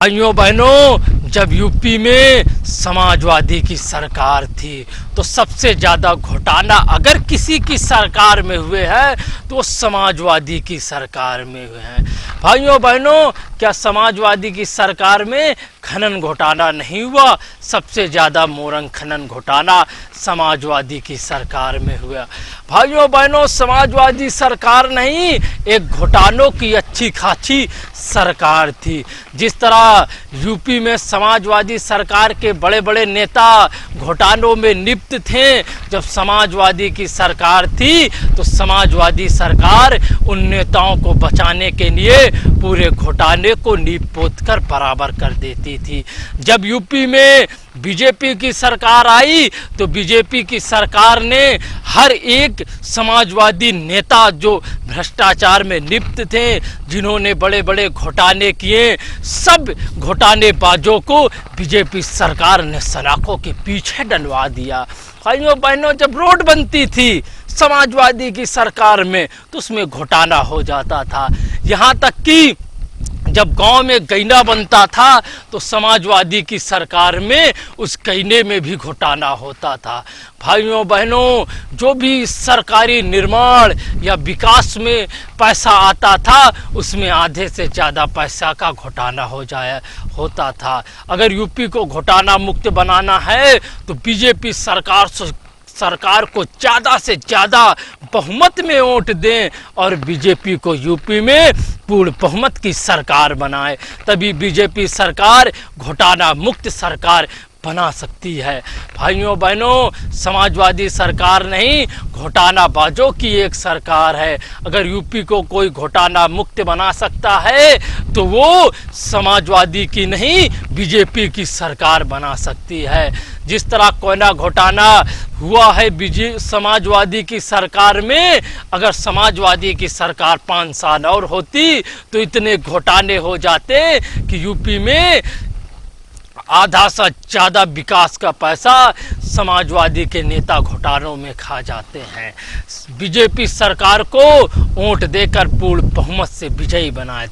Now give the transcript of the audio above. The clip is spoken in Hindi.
भाइयों बहनों, जब यूपी में समाजवादी की सरकार थी तो सबसे ज़्यादा घोटाला अगर किसी की सरकार में हुए हैं तो समाजवादी की सरकार में हुए हैं। भाइयों बहनों, क्या समाजवादी की सरकार में खनन घोटाला नहीं हुआ? सबसे ज़्यादा मोरंग खनन घोटाला समाजवादी की सरकार में हुआ। भाइयों बहनों, समाजवादी सरकार नहीं, एक घोटालों की अच्छी खासी सरकार थी। जिस तरह यूपी में समाजवादी सरकार के बड़े बड़े नेता घोटालों में लिप्त थे, जब समाजवादी की सरकार थी तो समाजवादी सरकार उन नेताओं को बचाने के लिए पूरे घोटाले को नींव पोत कर बराबर कर देती थी। जब यूपी में बीजेपी की सरकार आई तो बीजेपी की सरकार ने हर एक समाजवादी नेता जो भ्रष्टाचार में लिप्त थे, जिन्होंने बड़े बड़े घोटाले किए, सब घोटालेबाजों को बीजेपी सरकार ने सलाखों के पीछे डलवा दिया। भाइयों बहनों, जब रोड बनती थी समाजवादी की सरकार में तो उसमें घोटाला हो जाता था। यहाँ तक कि जब गांव में गैना बनता था तो समाजवादी की सरकार में उस गैने में भी घोटाला होता था। भाइयों बहनों, जो भी सरकारी निर्माण या विकास में पैसा आता था उसमें आधे से ज़्यादा पैसा का घोटाला होता था। अगर यूपी को घोटाला मुक्त बनाना है तो बीजेपी सरकार को ज़्यादा से ज़्यादा बहुमत में वोट दें और बीजेपी को यूपी में पूर्ण बहुमत की सरकार बनाए, तभी बीजेपी सरकार घोटाला मुक्त सरकार बना सकती है। भाइयों बहनों, समाजवादी सरकार नहीं, घोटालाबाजों की एक सरकार है। अगर यूपी को कोई घोटाला मुक्त बना सकता है तो वो समाजवादी की नहीं, बीजेपी की सरकार बना सकती है। जिस तरह कोयला घोटाला हुआ है समाजवादी की सरकार में, अगर समाजवादी की सरकार 5 साल और होती तो इतने घोटाले हो जाते कि यूपी में आधा से ज़्यादा विकास का पैसा समाजवादी के नेता घोटालों में खा जाते हैं। बीजेपी सरकार को वोट देकर पूर्ण बहुमत से विजयी बनाए।